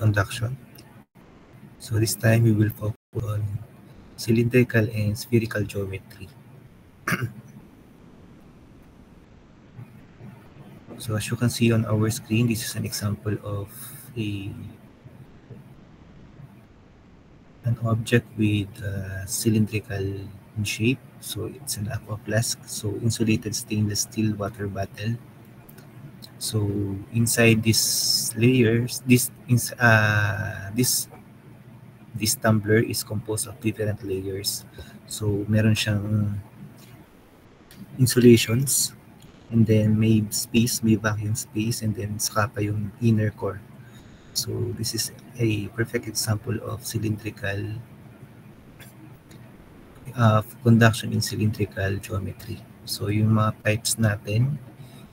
conduction. So this time we will focus on cylindrical and spherical geometry. So as you can see on our screen, this is an example of an object with cylindrical in shape. So it's an aqua flask, so insulated stainless steel water bottle. So inside these layers, this tumbler is composed of different layers. So meron siyang insulations, and then may space, may vacuum space, and then saka pa yung inner core. So this is a perfect example of cylindrical conduction in cylindrical geometry. So yung mga pipes natin,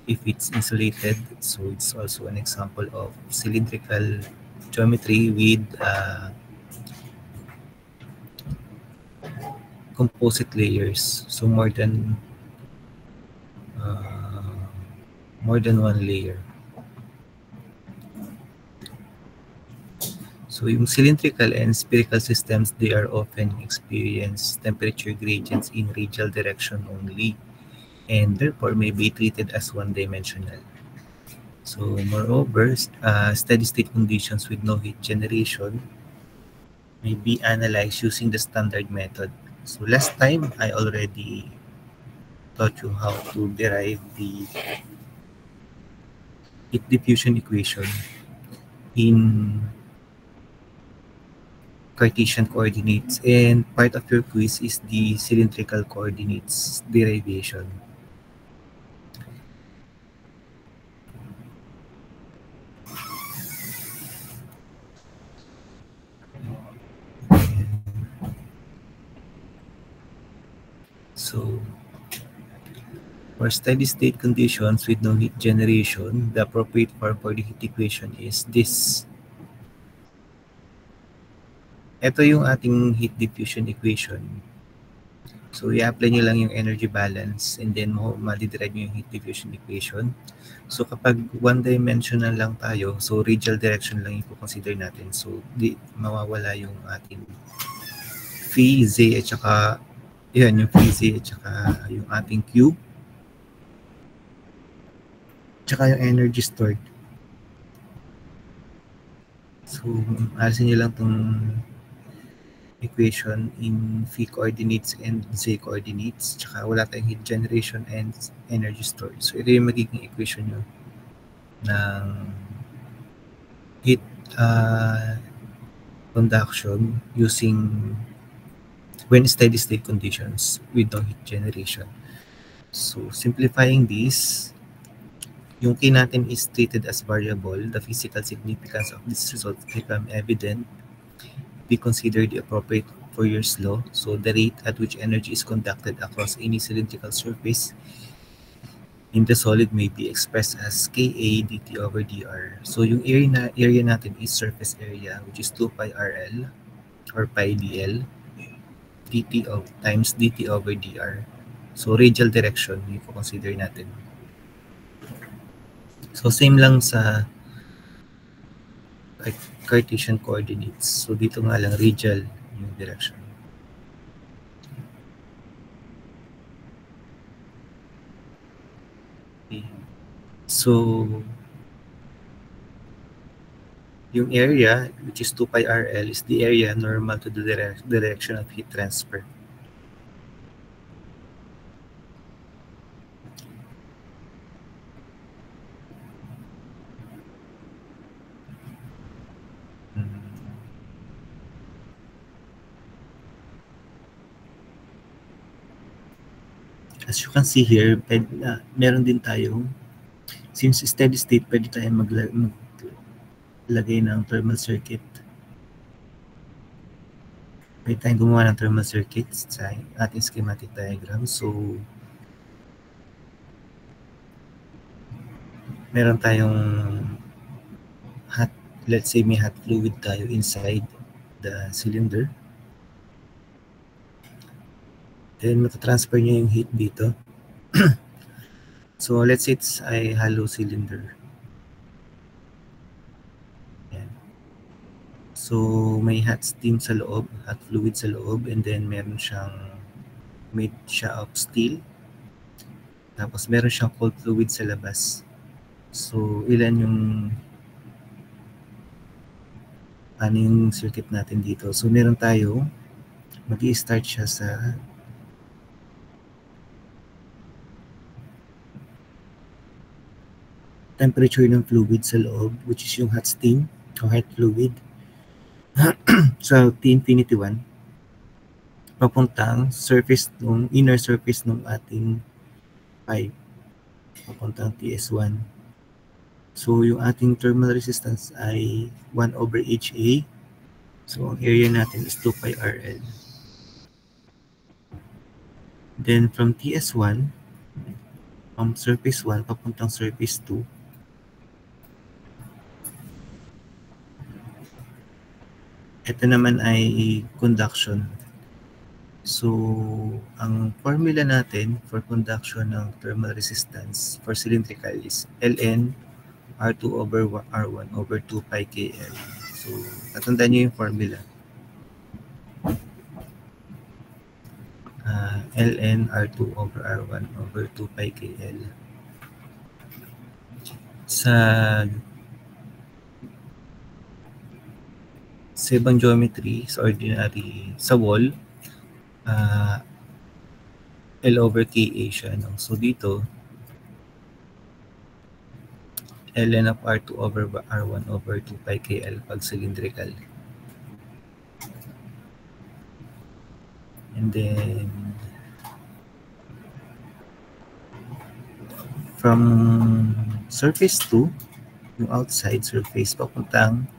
if it's insulated, so it's also an example of cylindrical geometry with composite layers. So more than one layer. So yung cylindrical and spherical systems, they are often experience temperature gradients in radial direction only, and therefore may be treated as one-dimensional. So moreover, steady-state conditions with no heat generation may be analyzed using the standard method. So last time, I already taught you how to derive the heat diffusion equation in Cartesian coordinates, and part of your quiz is the cylindrical coordinates derivation. So for steady-state conditions with no heat generation, the appropriate form for the heat equation is this. Ito yung ating heat diffusion equation. So i-apply nyo lang yung energy balance, and then ma-derive nyo yung heat diffusion equation. So kapag one-dimensional lang tayo, so radial direction lang yung consider natin. So mawawala yung ating phi, z, at saka yun, yung phi, z, at saka yung ating q, tsaka yung energy stored. So alisin nyo lang itong equation in phi coordinates and z coordinates, tsaka wala tayong heat generation and energy stored. So ito yung magiging equation nyo ng heat conduction using when steady state conditions with no heat generation. So simplifying this, yung K natin is treated as variable. The physical significance of this result become evident. We consider the appropriate Fourier's law. So the rate at which energy is conducted across any cylindrical surface in the solid may be expressed as Ka dt over dr. So yung area natin is surface area, which is 2 pi rl or pi dl times dt over dr. So radial direction yung consider natin. So same lang sa Cartesian coordinates. So dito nga lang radial yung direction. Okay. So yung area, which is 2 pi rl, is the area normal to the direction of heat transfer. As you can see here, meron din tayong, since steady state, pwede tayong maglagay ng thermal circuit. Pwede tayong gumawa ng thermal circuit sa ating schematic diagram. So, meron tayong hot, let's say may hot fluid tayo inside the cylinder. Then matatransfer nyo yung heat dito. So let's say it's a hollow cylinder. Yan. So, may hot steam sa loob, hot fluid sa loob, and then meron siyang made siya of steel. Tapos meron siyang cold fluid sa labas. So, ilan yung circuit natin dito? So, meron tayo, mag-i-start siya sa temperature ng fluid sa loob, which is yung hot steam o hot fluid. So, T-infinity 1, papuntang surface nung inner surface ng ating pipe, papuntang TS1. So, yung ating thermal resistance ay 1 over HA. So, ang area natin is 2 pi RL. Then, from TS1, from surface 1, papuntang surface 2, ito naman ay conduction. So, ang formula natin for conduction ng thermal resistance for cylindrical is Ln R2 over R1 over 2 pi KL. So, tatandaan nyo yung formula. Ln R2 over R1 over 2 pi KL. Sa ibang geometry, sa ordinary, sa wall, L over KA siya. No? So, dito, Ln of R2 over R1 over 2 pi KL pag cylindrical. And then, from surface 2, yung outside surface, papuntang,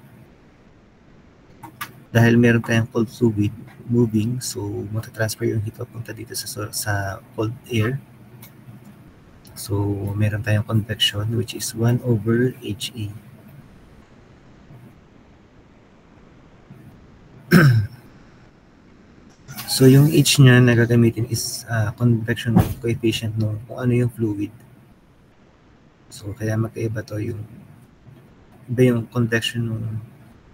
dahil meron tayong cold fluid moving, so matatransfer yung heat papunta dito sa cold air. So, meron tayong convection which is 1 over HA. So, yung H niya na gagamitin is convection coefficient ng kung ano yung fluid. So, kaya magkaiba to yung iba yung convection ng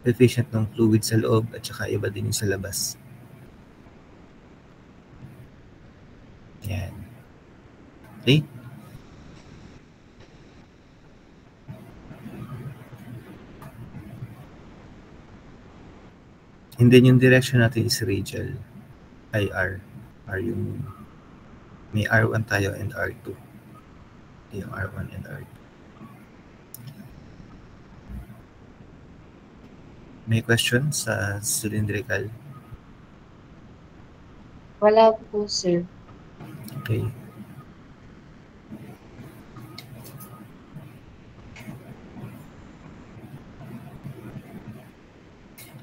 coefficient ng fluid sa loob at saka iba din yung sa labas. Yan. Okay? And then yung direction natin is radial. IR. R yung may R1 tayo and R2. Yung R1 and R2. May question sa cylindrical? Wala po, sir. Okay.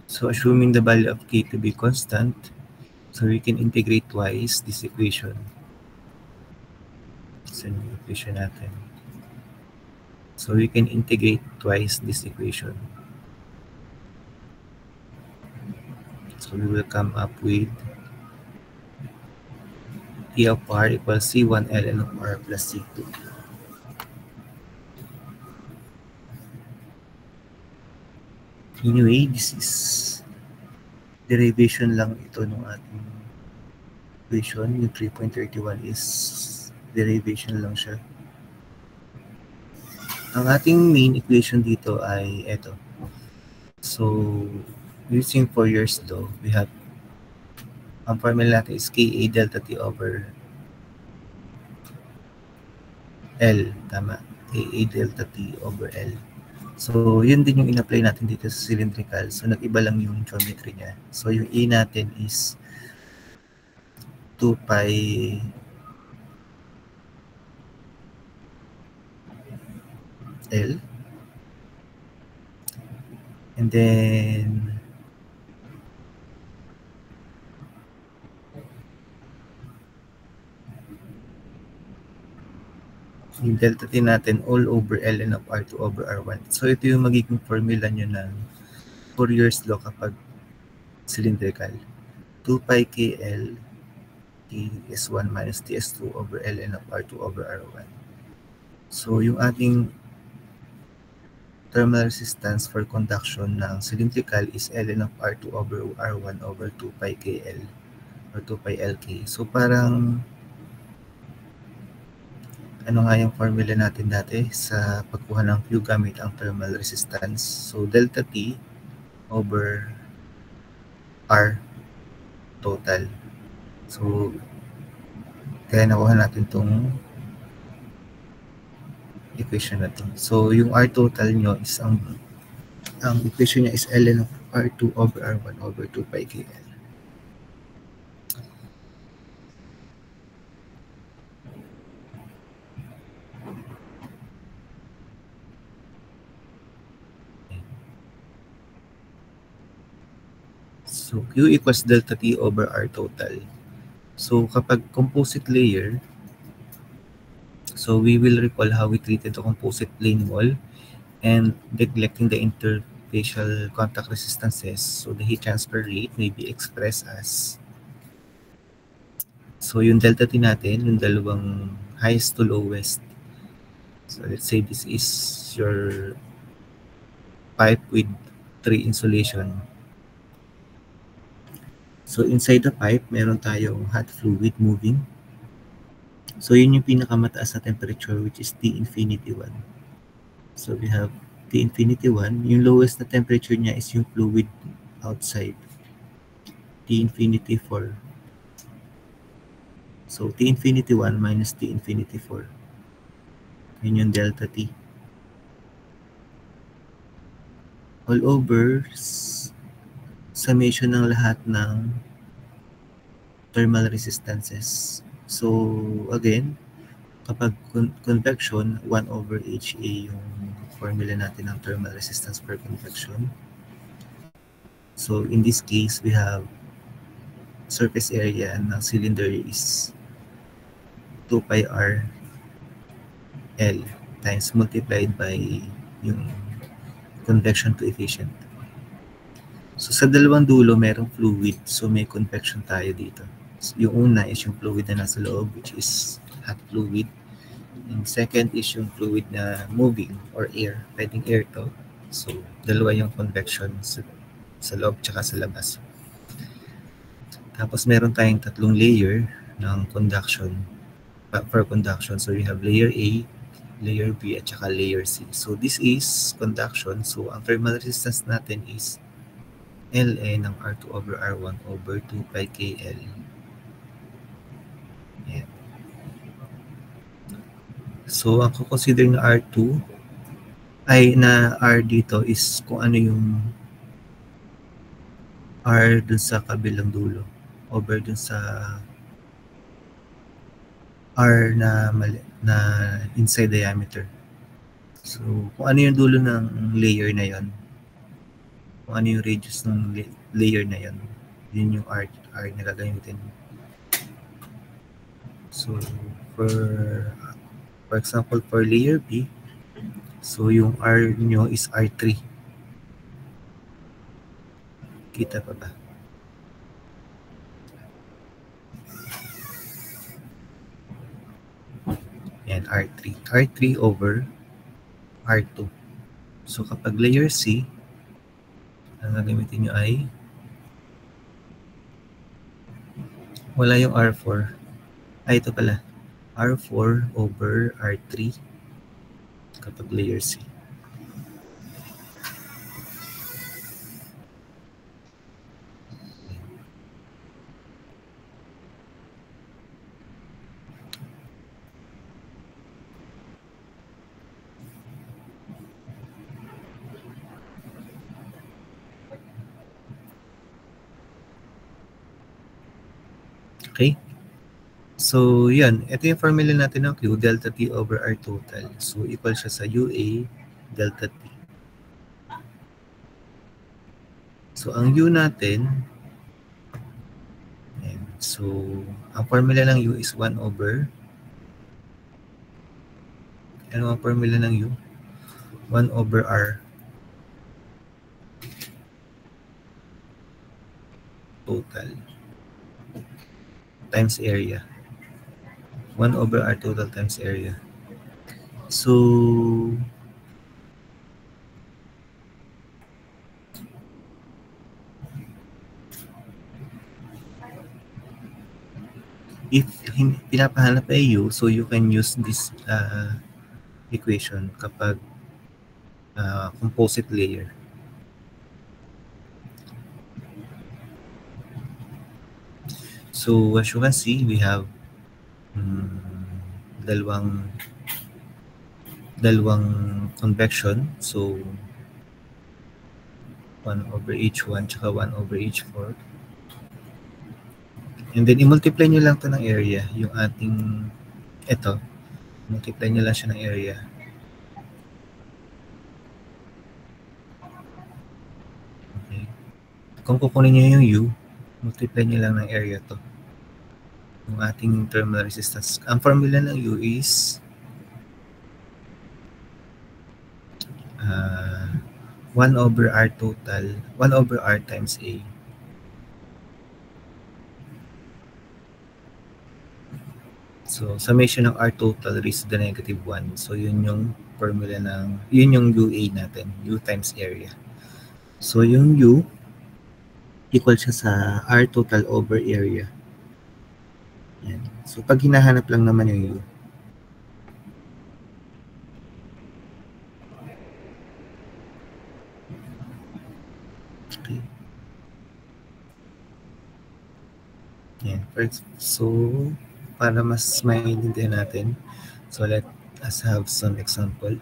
So assuming the value of K to be constant, so we can integrate twice this equation. So yung equation natin. So we can integrate twice this equation. So we will come up with T of R equals C1 ln of R plus C2. Anyway, this is derivation lang ito ng ating equation. Yung 3.31 is derivation lang siya. Ang ating main equation dito ay ito. So, using Fourier's law, we have ang formula natin is Ka delta T over L. Tama. Ka delta T over L. So, yun din yung in-apply natin dito sa cylindrical. So, nag-iba lang yung geometry niya. So, yung A natin is 2 pi L. And then, yung delta T natin all over ln of R2 over R1. So, ito yung magiging formula nyo ng Fourier's law kapag cylindrical. 2 pi KL Ts1 minus Ts2 over ln of R2 over R1. So, yung ating thermal resistance for conduction ng cylindrical is ln of R2 over R1 over 2 pi KL or 2 pi LK. So parang ano nga yung formula natin dati sa pagkuha ng Q gamit ang thermal resistance. So delta T over R total. So kaya nakuha natin tong equation na to. So yung R total nyo is ang equation niya is ln of R2 over R1 over 2 pi KL. So Q equals delta T over R total. So kapag composite layer, so we will recall how we treated the composite plane wall and neglecting the interfacial contact resistances. So the heat transfer rate may be expressed as, so yung delta T natin, yung dalawang highest to lowest. So let's say this is your pipe with 3 insulation. So inside the pipe, meron tayong hot fluid moving. So yun yung pinakamataas na temperature, which is T infinity 1. So we have T infinity 1. Yung lowest na temperature niya is yung fluid outside. T infinity 4. So T infinity 1 minus T infinity 4. Yun yung delta T. All over summation ng lahat ng thermal resistances. So again, kapag convection, 1 over HA yung formula natin ng thermal resistance per convection. So in this case, we have surface area ng cylinder is 2 pi R L times multiplied by yung convection coefficient. So sa dalawang dulo, merong fluid. So may convection tayo dito. So, yung una is yung fluid na nasa loob, which is hot fluid. And second is yung fluid na moving or air. Pwedeng air to. So dalawa yung convection sa loob tsaka sa labas. Tapos meron tayong tatlong layer ng conduction for conduction. So we have layer A, layer B, at saka layer C. So this is conduction. So ang thermal resistance natin is LA ng R2 over R1 over 2 pi KL. Ayan. So ang consider na R2 ay na R dito is kung ano yung R dun sa kabilang dulo over dun sa R na inside diameter. So kung ano yung dulo ng layer na yon, kung ano yung radius ng layer na yon, yun yung R na gagamitin. So for example, for layer B, so yung R nyo is R3. Kita pa ba? Yan, R3. R3 over R2. So kapag layer C, ang gagamitin nyo ay wala yung R4. Ay, ito pala. R4 over R3 kapag layer C. Okay? So, yan. Ito yung formula natin ng Q, delta T over R total. So, equal siya sa UA delta T. So, ang U natin, yan. So, ang formula ng U is 1 over, ano ang formula ng U? 1 over R total times area. 1 over R total times area. So, If pinapahanap ay U, so you can use this equation kapag composite layer. So as you can see, we have dalawang convection. So 1/h1 tsaka 1/h4. And then i-multiply nyo lang to ng area, yung ating ito. Multiply nyo lang siya ng area. Okay. Kung kukunin nyo yung U, multiply nyo lang ng area to. Yung ating terminal resistance. Ang formula ng U is 1/R total, 1/R times A. So, summation ng R total raised to the -1. So, yun yung formula yun yung UA natin, U times area. So, yung U, equal siya sa R total over area. Yan. So, pag hinahanap lang naman yung U, okay. Yan. So, para mas maintindihan natin, so let us have some example.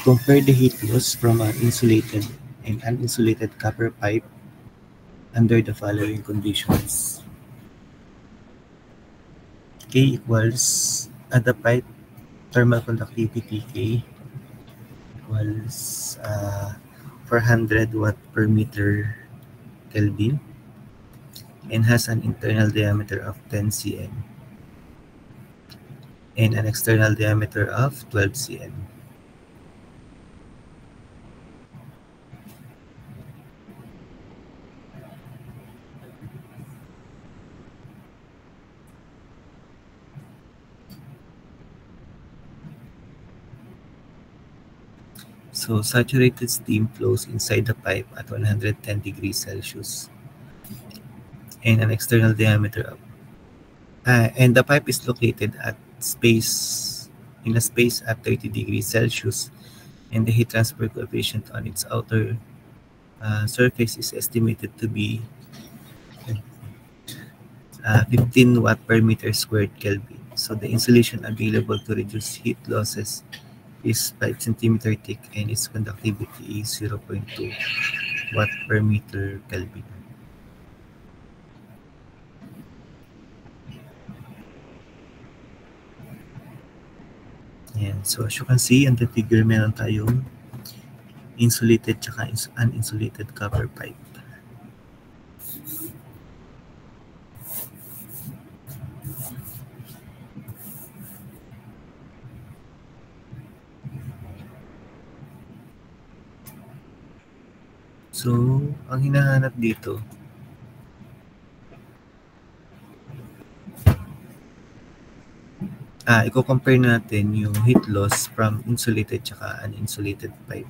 Compare the heat loss from an insulated and uninsulated copper pipe under the following conditions. K equals, the pipe thermal conductivity K equals 400 watt per meter Kelvin and has an internal diameter of 10 cm and an external diameter of 12 cm. So saturated steam flows inside the pipe at 110 degrees Celsius and an external diameter of and the pipe is located at in a space at 30 degrees Celsius, and the heat transfer coefficient on its outer surface is estimated to be 15 watt per meter squared Kelvin. So the insulation available to reduce heat losses is 5 centimeter thick and its conductivity is 0.2 watt per meter Kelvin. Yan. So as you can see on the figure, meron tayong insulated tsaka uninsulated copper pipe. So, ang hinahanap dito, i-compare natin yung heat loss from insulated tsaka uninsulated pipe.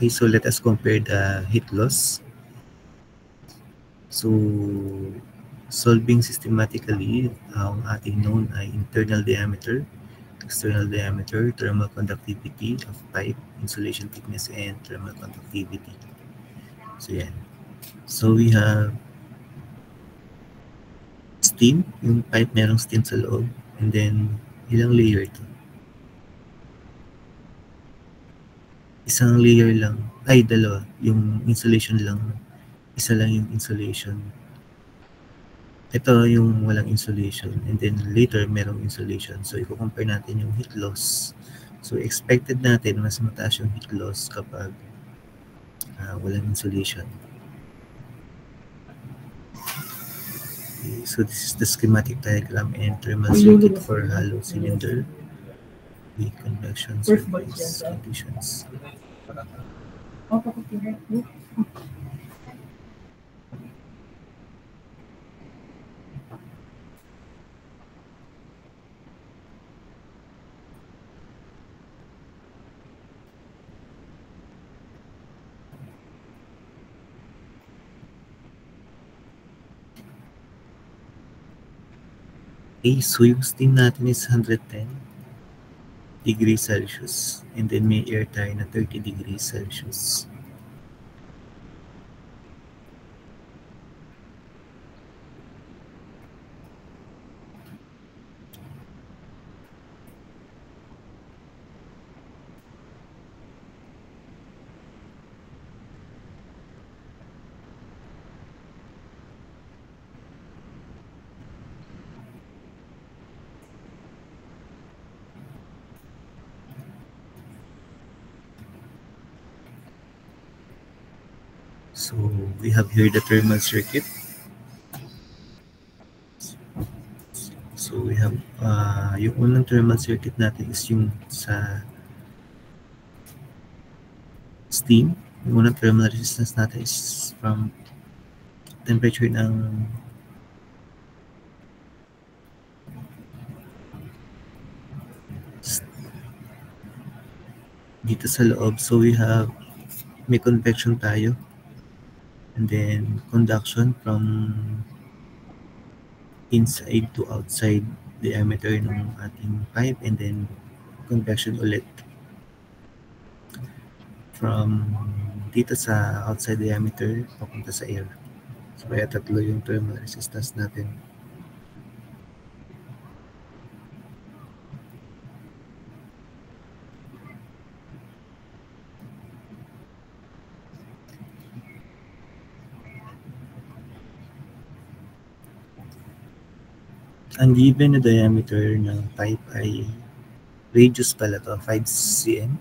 Okay, so let us compare the heat loss. So, solving systematically, ang ating known ay internal diameter external diameter, thermal conductivity of pipe, insulation thickness, and thermal conductivity. So yan. So we have steam, yung pipe merong steam sa loob, and then ilang layer to? Isang layer lang, ay dalawa, yung insulation lang, isa lang yung insulation. Ito yung walang insulation, and then later merong insulation. So i-compare natin yung heat loss. So expected natin mas mataas yung heat loss kapag walang insulation. Okay, so this is the schematic diagram and thermal circuit for hollow cylinder with convection surface conditions. Okay, so yung steam natin is 110 degrees Celsius, and then may air tayo na 30 degrees Celsius. So we have here the thermal circuit. So we have yung unang thermal circuit natin is yung sa steam. Yung unang thermal resistance natin is from temperature ng dito sa loob. So we have may convection tayo, and then conduction from inside to outside diameter ng ating pipe, and then convection ulit from dito sa outside diameter papunta sa air. So kaya tatlo yung thermal resistance natin. Ang given na diameter ng pipe ay radius pala to, 5 cm.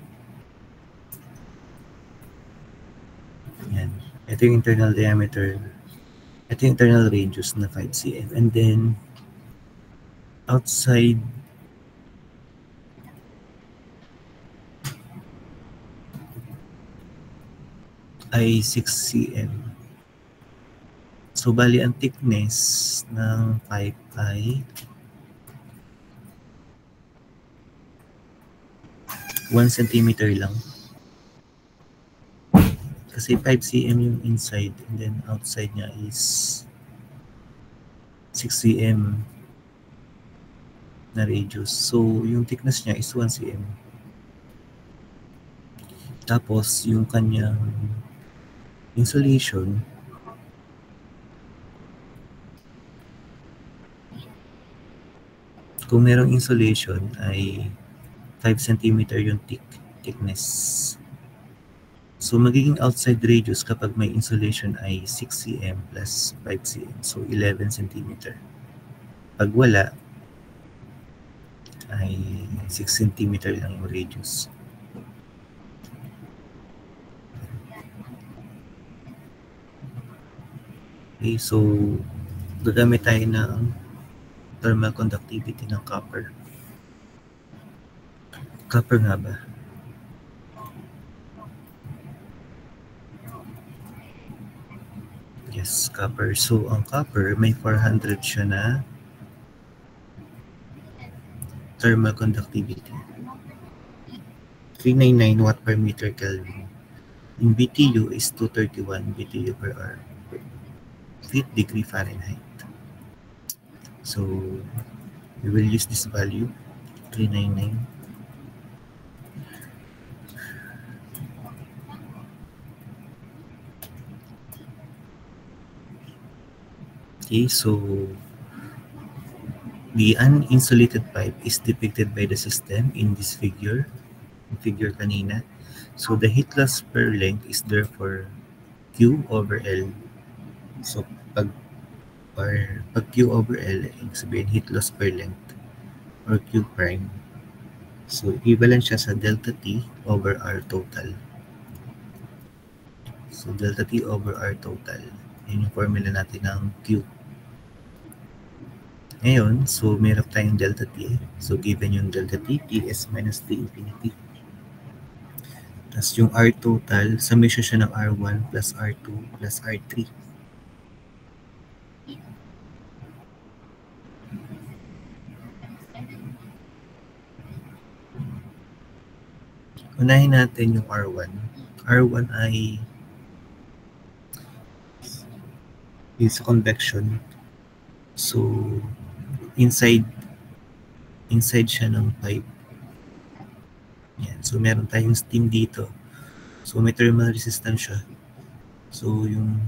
Yan. Ito yung internal diameter. Ito yung internal radius na 5 cm. And then, outside ay 6 cm. So, bali ang thickness ng pipe ay 1 centimeter lang. Kasi 5 cm yung inside, and then outside niya is 6 cm na radius. So, yung thickness niya is 1 cm. Tapos, yung kanyang insulation kung merong insulation ay 5 cm yung thickness. So, magiging outside radius kapag may insulation ay 6 cm plus 5 cm. So, 11 cm. Pag wala, ay 6 cm lang yung radius. Okay, so, gagamit tayo ng thermal conductivity ng copper. Copper nga ba? Yes, copper. So, ang copper, may 400 siya na thermal conductivity. 399 watt per meter Kelvin. Yung BTU is 231 BTU per hour per feet degree Fahrenheit. So, we will use this value. 399. Okay, so the uninsulated pipe is depicted by the system in this figure, figure kanina. So the heat loss per length is therefore Q over L. So pag Q over L, ibig sabihin heat loss per length or Q prime. So equivalent siya sa delta T over R total. So delta T over R total. Yun yung formula natin ng Q. Ngayon, so meron tayong delta T. So given yung delta T, Ts minus T infinity. Tapos yung R total, summation siya ng R1 plus R2 plus R3. Unahin natin yung R1. R1 ay is convection. So inside siya ng pipe. Yan. So meron tayong steam dito. So may thermal resistance siya. So yung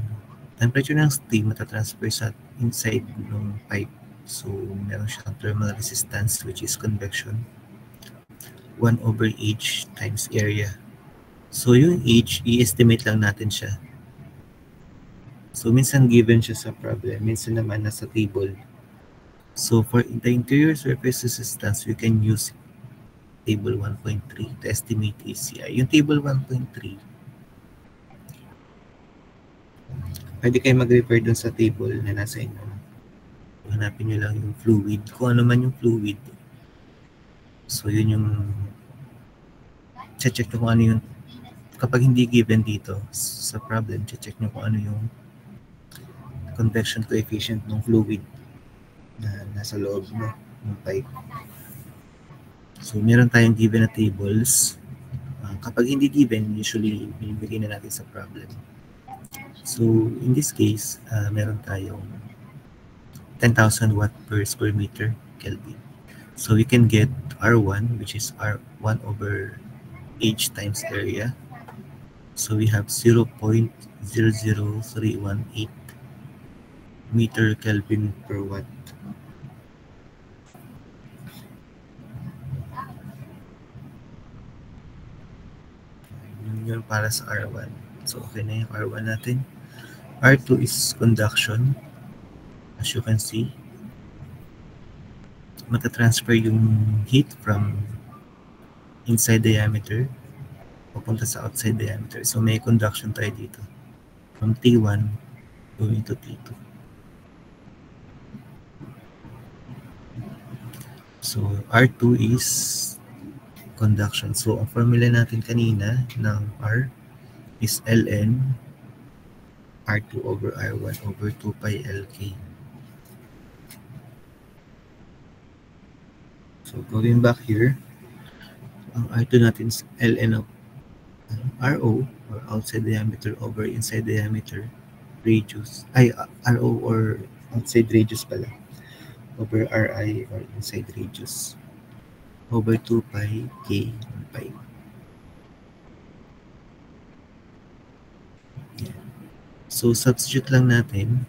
temperature ng steam matatransfer sa inside ng pipe. So meron siyang thermal resistance which is convection. 1 over H times area. So yung H, i-estimate lang natin siya. So minsan given siya sa problem, minsan naman nasa table. So for the interior surface resistance, we can use table 1.3 to estimate ACI. Yung table 1.3, pwede kayo mag-refer dun sa table na nasa inyo. Hanapin nyo lang yung fluid. Kung ano man yung fluid. So yun yung check nyo kung ano yung kapag hindi given dito sa problem, check nyo kung ano yung convection coefficient ng fluid na nasa loob mo ng pipe. So meron tayong given na tables. Kapag hindi given, usually binibigay na natin sa problem. So in this case, meron tayong 10,000 watt per square meter Kelvin. So we can get R1, which is R1 over H times area. So we have 0.00318 meter Kelvin per watt. Yun para sa R1. So okay na yung R1 natin. R2 is conduction. As you can see, matatransfer yung heat from inside diameter papunta sa outside diameter. So may conduction tayo dito from T1 going to T2. So R2 is conduction. So ang formula natin kanina ng R is ln R2 over R1 over 2 pi Lk. So going back here, ang R2 natin is ln of RO or outside diameter over inside diameter radius. RO or outside radius pala over Ri or inside radius over 2 pi K pi. So substitute lang natin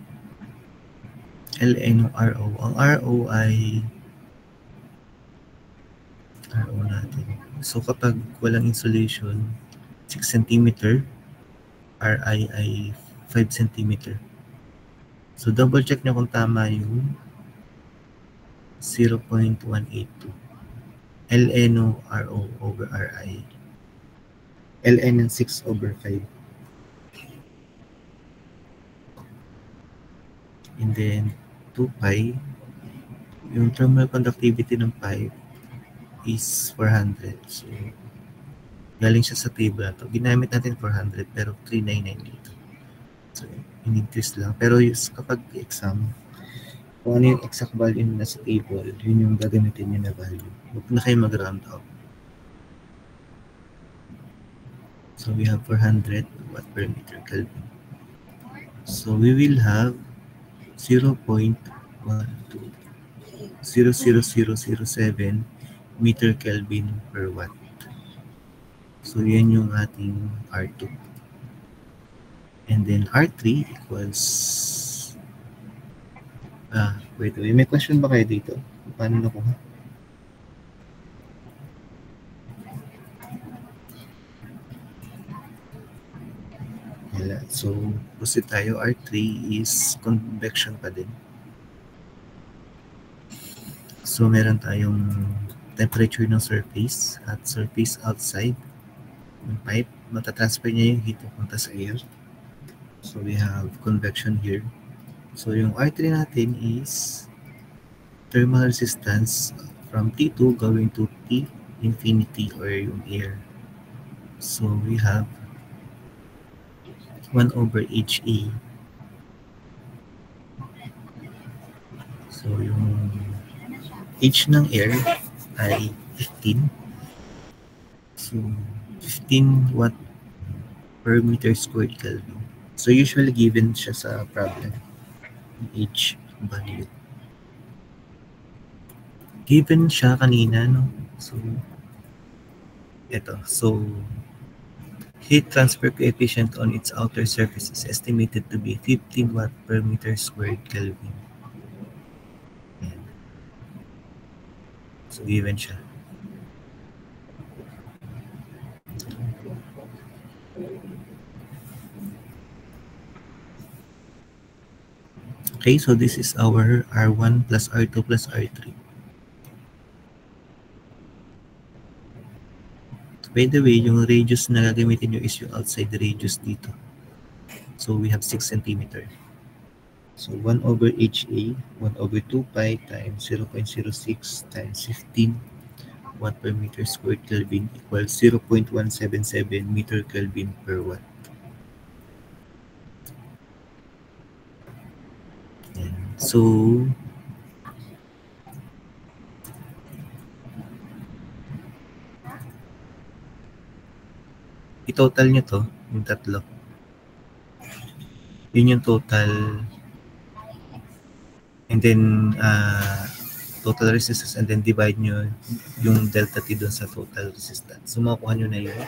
ln ng RO. Ang RO ay RO natin. So kapag walang insulation, 6 cm, Ri ay 5 cm. So double check nyo kung tama yung 0.182. ln ng RO over Ri. ln ng 6 over 5. And then 2 pi, yung thermal conductivity ng pipe is 400. So galing siya sa table na to. Ginamit natin 400 pero 399 dito. So in-increase lang. Pero kapag exam, kung ano yung exact value na sa table, yun yung gagamitin nyo na value. Huwag na kayo mag-round up. So we have 400 watt per meter Kelvin. So we will have 0.00007 meter Kelvin per watt. So yan yung ating R2. And then R3 equals wait, may question ba kayo dito? Paano nakuha? Wala. So, proceed tayo. R3 is convection pa din. So, meron tayong temperature ng surface at surface outside ng pipe. Matatransfer niya yung heat papunta sa air. So, we have convection here. So, yung R3 natin is thermal resistance from T2 going to T infinity or yung air. So, we have 1 over HA. So, yung H ng air ay 15. So, 15 watt per meter squared Kelvin. So, usually given siya sa problem. H value. Given siya kanina, no? So, ito. So, heat transfer coefficient on its outer surface is estimated to be 15 watt per meter squared Kelvin. Ayan. So, given siya. Okay, so this is our R1 plus R2 plus R3. By the way, yung radius na gagamitin nyo is yung outside radius dito. So we have 6 cm. So 1 over HA, 1 over 2 pi times 0.06 times 15 watt per meter squared Kelvin equals 0.177 meter Kelvin per watt. Yan. So, i-total nyo to, yung tatlo. Yun yung total. And then, total resistance, and then divide nyo yung delta T doon sa total resistance. So, makukuha nyo na yung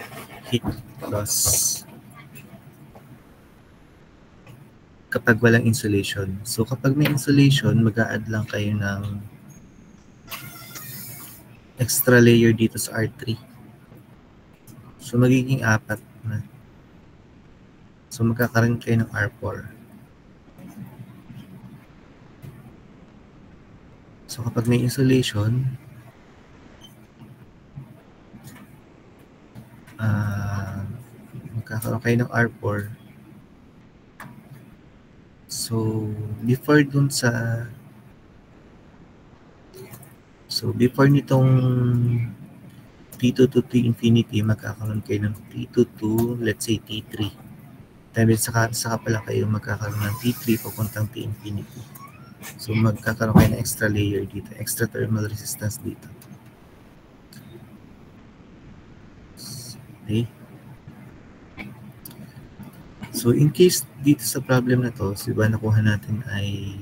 heat loss kapag walang insulation. So, kapag may insulation, mag-a-add lang kayo ng extra layer dito sa R3. So, magiging 4 na. So, magkakaroon kayo ng R4. So, kapag may insulation, magkakaroon kayo ng R4. So, before nitong T2 to T infinity, magkakaroon kayo ng T2 to, let's say, T3. Dahil saka pala kayo magkakaroon ng T3 papuntang T infinity. So, magkakaroon kayo ng extra layer dito, extra thermal resistance dito. Okay. So, in case dito sa problem na to, so diba nakuha natin ay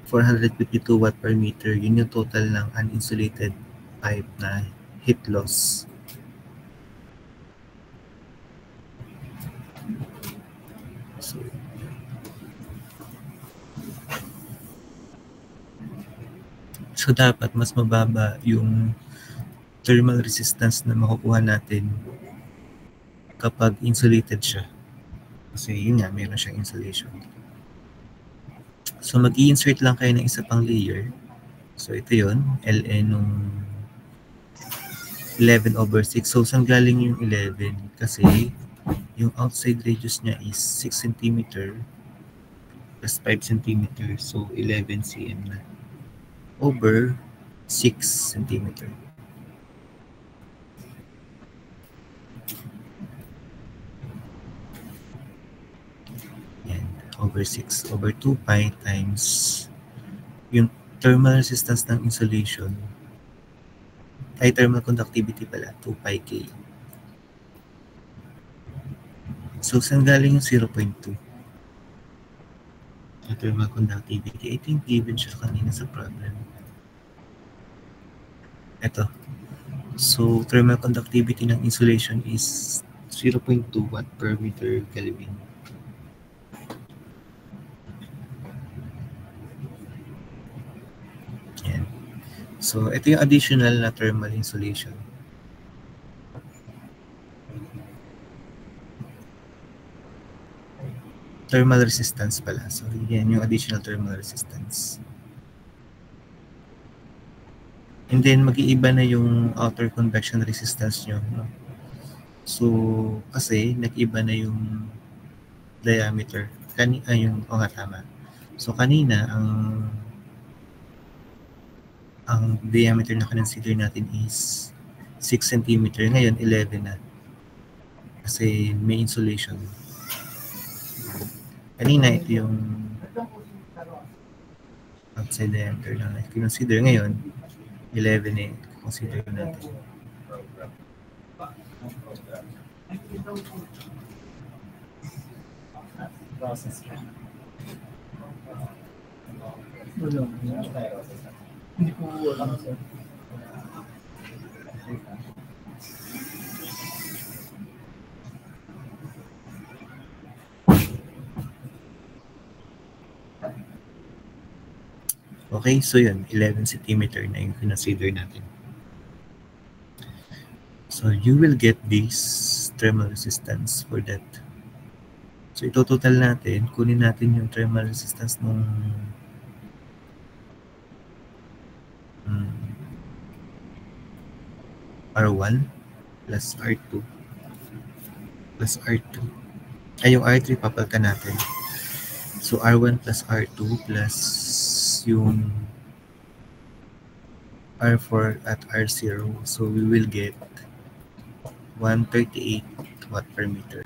452 watt per meter. Yun yung total ng uninsulated pipe na heat loss. So, dapat mas mababa yung thermal resistance na makukuha natin kapag insulated siya. Kasi yun nga, meron siyang insulation. So, mag-i-insert lang kayo ng isa pang layer. So, ito yun, Ln nung 11 over 6. So, saan galing yung 11? Kasi yung outside radius niya is 6 cm plus 5 cm. So, 11 cm na. Over 6 cm. Yan. Over 6. Over 2 pi times yung thermal resistance ng insulation. Ay, thermal conductivity pala. 2 pi K. So, saan galing yung 0.2? Thermal conductivity. I think given siya kanina sa problem. Ito. So, thermal conductivity ng insulation is 0.2 watt per meter Kelvin. Yan. So, ito yung additional na thermal insulation. Thermal resistance pala. So, yan yung additional thermal resistance. And then, mag-iiba na yung outer convection resistance nyo. No? So, kasi, nag-iba na yung diameter. Nga tama. So, kanina, ang diameter na consider natin is 6 cm. Ngayon, 11 na. Kasi may insulation. Kanina, ito yung outside diameter na consider. Ngayon, 11 eh. Consider natin. Hindi ko alam, sir. Okay, so yun, 11 cm na yung consider natin. So you will get this thermal resistance for that. So ito total natin, kunin natin yung thermal resistance nung R1 plus R2 plus R2. Ay, yung R3 papalitan natin. So R1 plus R2 plus yung R4 at R0. So we will get 138 watt per meter.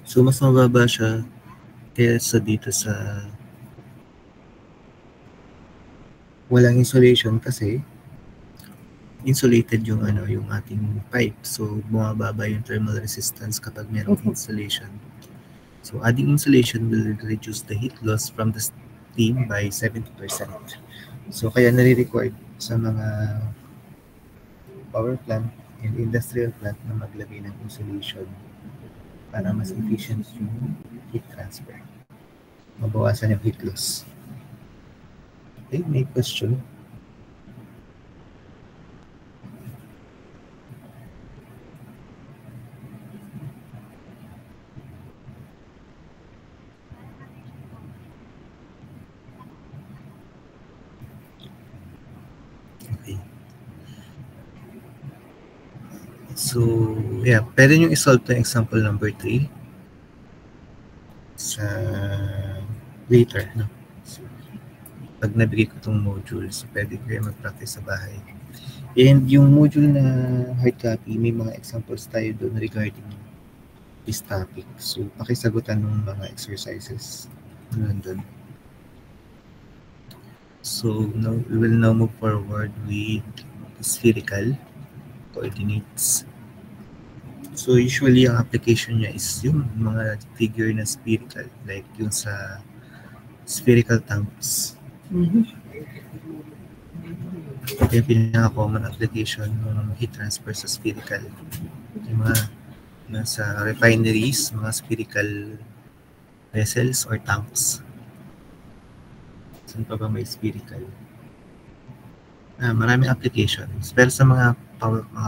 So mas mababa siya kaysa dito sa walang insulation kasi insulated yung yung ating pipe. So bumababa yung thermal resistance kapag merong insulation. So adding insulation will reduce the heat loss from the steam by 70%. So kaya nare-required sa mga power plant and industrial plant na maglagay ng insulation para mas efficient yung heat transfer. Mabawasan yung heat loss. Okay, may question? Okay. So, yeah, pwede nyo isolve to example number 3 sa later, no? So, pag nabigay ko itong module, so pwede kayo mag-practice sa bahay. And yung module na hard copy, may mga examples tayo doon regarding this topic. So, pakisagutan ng mga exercises nandun. So, now, we will now move forward with spherical coordinates. So, usually, ang application niya is yung mga figure na spherical, like yung sa spherical tanks. Ito yung pinaka-common application ng heat transfer sa spherical. Yung mga nasa refineries, mga spherical vessels or tanks. Saan pa ba may spherical? Maraming applications. Pero sa mga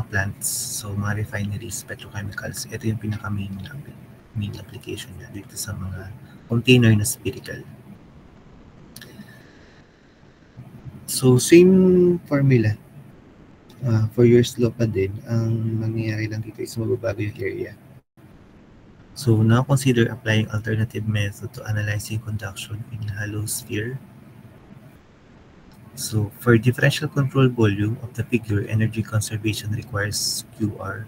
plants, so mga refineries, petrochemicals, ito yung pinaka-main application niya dito sa mga container na spherical. So, same formula. For your slope pa din, ang mangyayari lang dito is mababago yung area. So, now consider applying alternative method to analyzing conduction in hollow sphere. So, for differential control volume of the figure, energy conservation requires QR,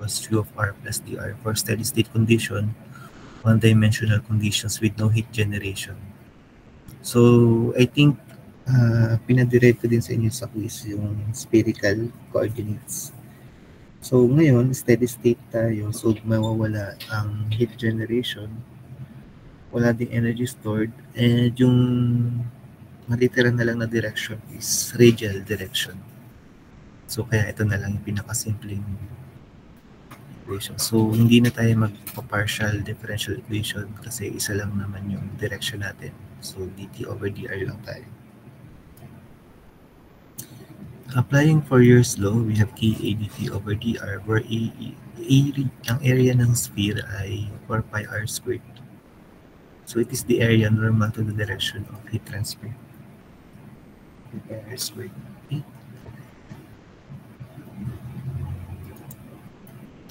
was Q of R plus dr for steady state condition, one-dimensional conditions with no heat generation. So, I think pinaderive ko din sa inyo sa quiz yung spherical coordinates. So, ngayon, steady state tayo. So, mawawala ang heat generation. Wala ding energy stored. And yung matitira na lang na direction is radial direction. So, kaya ito na lang yung pinakasimpleng equation. So, hindi na tayo magpa-partial differential equation kasi isa lang naman yung direction natin. So, dt over dr lang tayo. Applying Fourier's law, we have k a dt over dr where ang area ng sphere ay 4 pi r squared. So, it is the area normal to the direction of heat transfer. 4 pi r squared. Okay?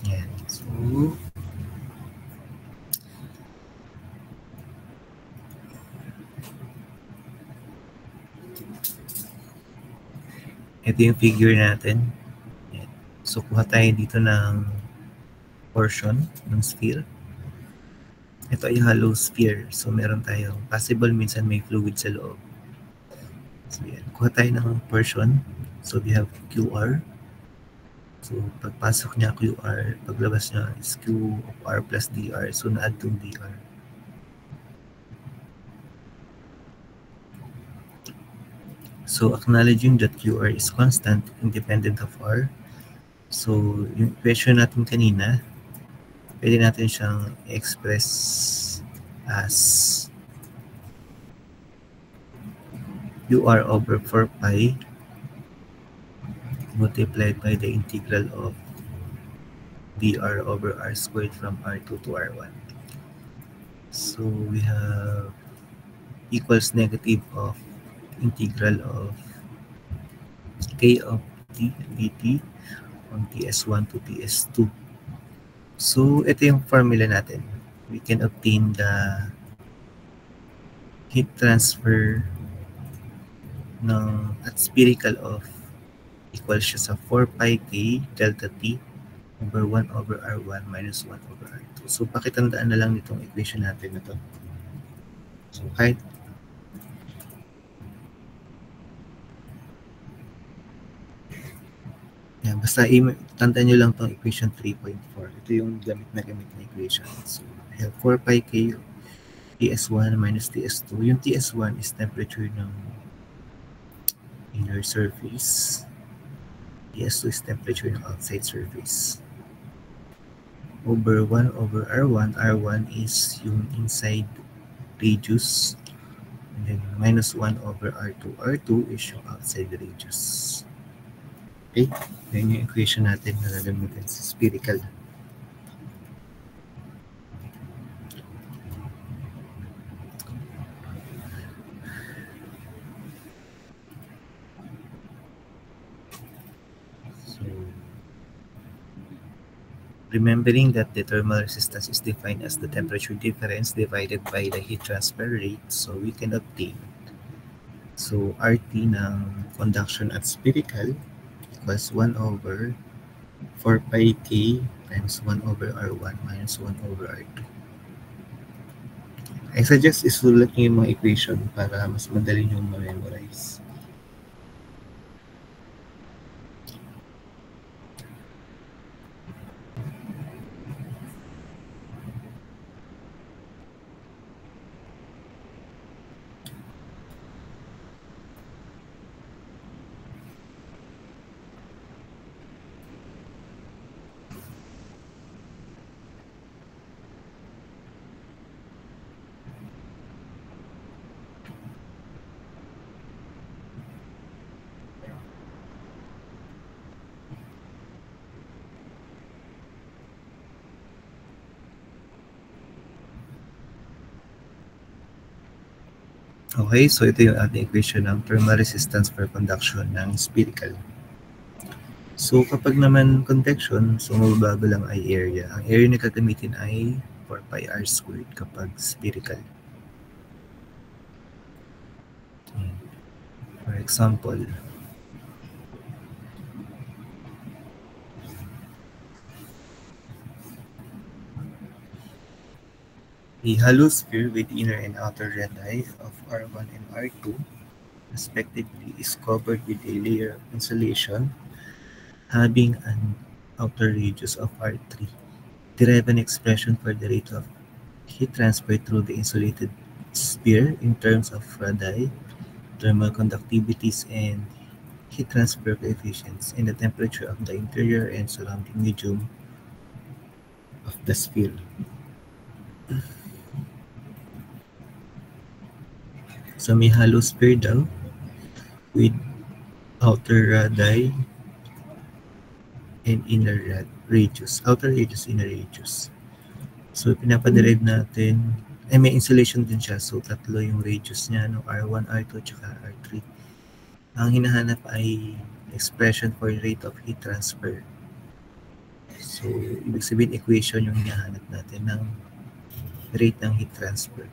Yan. So, ito yung figure natin. Yan. So, kuha tayo dito ng portion ng sphere. Ito ay hollow sphere. So, meron tayong possible minsan may fluid sa loob. So, yan. Kuha tayo ng portion. So, we have QR. So, pagpasok niya QR, paglabas niya is Q of R plus DR. So, na-add tong DR. So, acknowledging that QR is constant, independent of R. So, yung equation natin kanina, pwede natin siyang express as UR over 4 pi multiplied by the integral of dr over r squared from r2 to r1. So, we have equals negative of integral of k of t dt from ts1 to ts2. So, ito yung formula natin. We can obtain the heat transfer at spherical of equal siya sa 4 pi k delta t over 1 over r1 minus 1 over r2. So, pakitandaan na lang nitong equation natin na to. So, kahit yan, basta tandaan nyo lang itong equation 3.4. Ito yung gamit na equation. So, we have 4 pi k ts1 minus ts2. Yung ts1 is temperature ng inner surface. ts2 is temperature ng outside surface. Over 1 over r1. R1 is yung inside radius. And then minus 1 over r2. R2 is yung outside radius. Okay? Yan yung equation natin na gagamitin sa spherical. So, remembering that the thermal resistance is defined as the temperature difference divided by the heat transfer rate, so we can obtain RT ng conduction at spherical equals 1 over 4 pi k times 1 over r1 minus 1 over r2. I suggest isulat niyo yung mga equation para mas madali nyo ma-memorize. Okay, so ito yung ating equation ng thermal resistance for conduction ng spherical. So kapag naman convection, so mababago lang ay area. Ang area na gagamitin ay 4 pi r squared kapag spherical. For example, a hollow sphere with inner and outer radii of R1 and R2 respectively, is covered with a layer of insulation having an outer radius of R3. Derive an expression for the rate of heat transfer through the insulated sphere in terms of radii, thermal conductivities, and heat transfer coefficients, and the temperature of the interior and surrounding medium of the sphere. So may hollow sphere daw with outer radii and inner radius. Outer radius, inner radius. So pinapaderive natin, may insulation din siya. So tatlo yung radius niya, no? R1, R2, tsaka R3. Ang hinahanap ay expression for rate of heat transfer. So ibig sabihin equation yung hinahanap natin ng rate ng heat transfer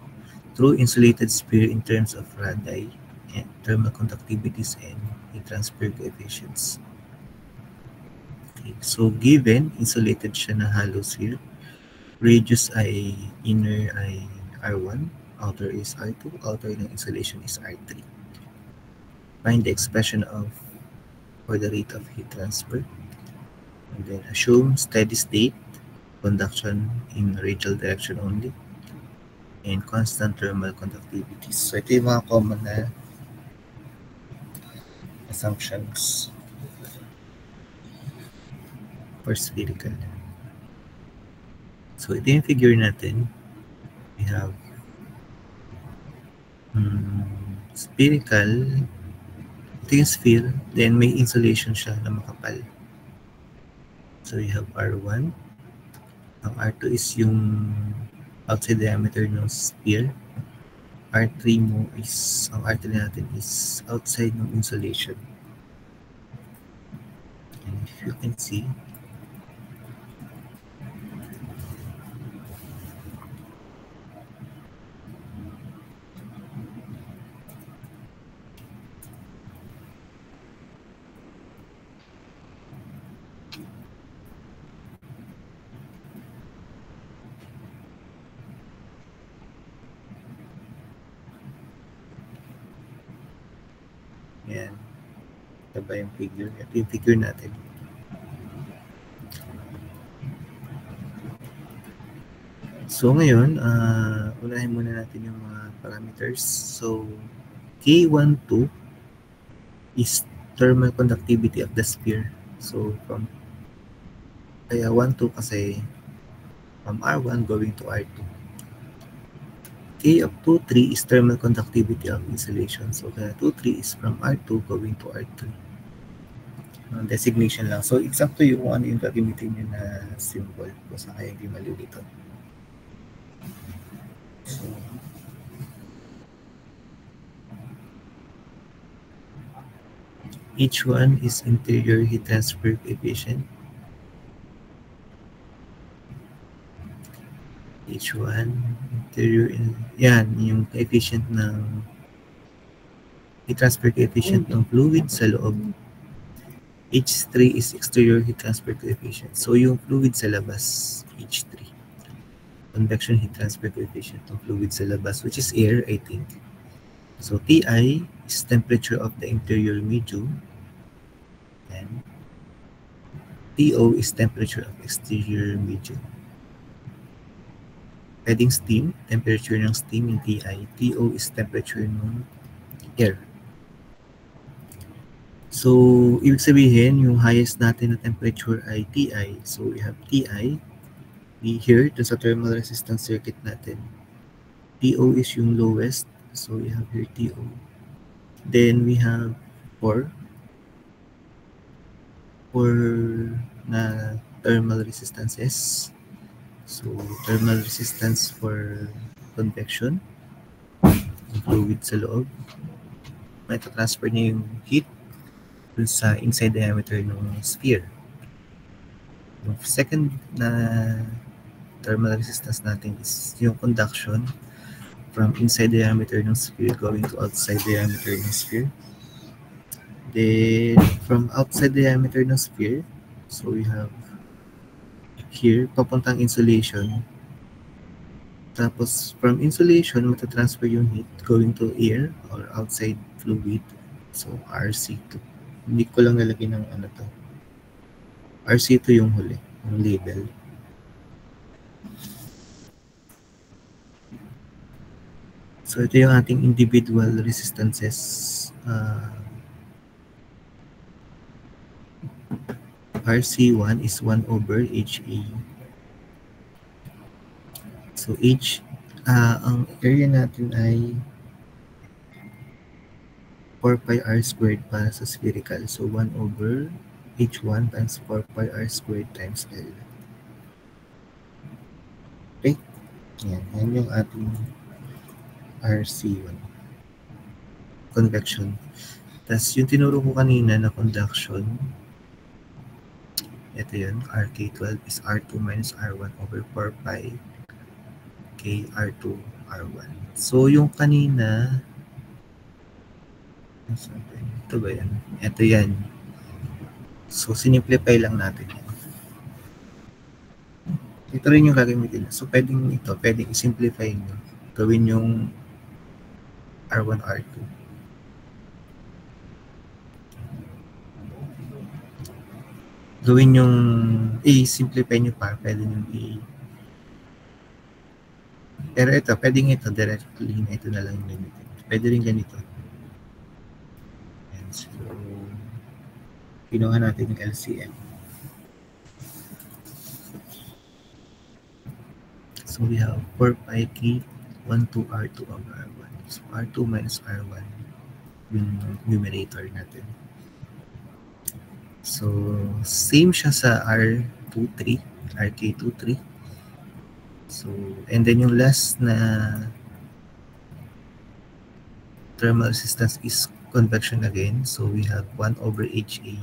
through insulated sphere in terms of radii and thermal conductivities and heat transfer coefficients. Okay, so given insulated siya na hollow sphere, radius ay inner ay R1, outer is R2, outer ng insulation is R3. Find the expression for the rate of heat transfer. And then assume steady state conduction in radial direction only and constant thermal conductivities. So ito yung mga common na assumptions for spherical. So ito yung figure natin. We have spherical. Ito yung sphere. Then may insulation siya na makapal. So we have R1. Ang R2 is yung outside diameter ng sphere. R3 mo is, ang R3 natin is outside ng insulation. And if you can see, yan. Ito ba yung figure? Ito yung figure natin. So ngayon, unahin muna natin yung mga parameters. So K12 is thermal conductivity of the sphere. So kaya 1, 2 kasi from R1 going to R2. K of 2, 3 is thermal conductivity of insulation. So kaya 2, 3 is from R2 going to R3. Designation lang. So it's up to you kung ano yung gagamitin nyo na symbol kung saan kayo hindi malilito. So, each one is interior heat transfer coefficient. Each one, interior, yan, yung coefficient ng heat transfer coefficient ng fluid sa loob. H3 is exterior heat transfer coefficient. So yung fluid sa labas, H3. Convection heat transfer coefficient ng fluid sa labas, which is air, I think. So Ti is temperature of the interior medium. And To is temperature of exterior medium. Pwedeng steam, temperature ng steam yung Ti. To is temperature ng air. So, ibig sabihin, yung highest natin na temperature ay Ti. So, we have Ti. Here, dun sa thermal resistance circuit natin. To is yung lowest. So, we have here To. Then, we have 4 na thermal resistances. So, thermal resistance for convection. Yung fluid sa loob. May transfer niya yung heat dun sa inside diameter ng sphere. Yung second na thermal resistance natin is yung conduction from inside diameter ng sphere going to outside diameter ng sphere. Then, from outside diameter ng sphere, so we have here, papuntang insulation, Tapos, from insulation, matatransfer yung heat going to air or outside fluid. So, RC2. Hindi ko lang nalagay ng ano to. RC2 yung huli, yung label. So, ito yung ating individual resistances. RC1 is 1 over HA. So, ang area natin ay 4 pi r squared para sa spherical. So, 1 over H1 times 4 pi r squared times L. Okay? Yan yung ating RC1. Convection. Tapos, yung tinuro ko kanina na conduction, ito yun, RK12 is R2 minus R1 over 4 pi K R2 R1. So, yung kanina, ito ba yan? Ito yan. So, sinimplify lang natin yan. Ito rin yung gagamitin. So, pwedeng i-simplify nyo. Gawin yung R1, R2. Gawin yung i-simplify nyo pa. Pwede nyo pero ito, pwedeng ito directly na ito na lang yung gamitin. Pwede rin ganito. And so, kinuha natin yung LCM. So, we have 4 pi K 1 to R2 over R1. So, R2 minus R1 yung numerator natin. So, same siya sa R23, RK23. So, and then yung last na thermal resistance is convection again. So, we have 1 over HA.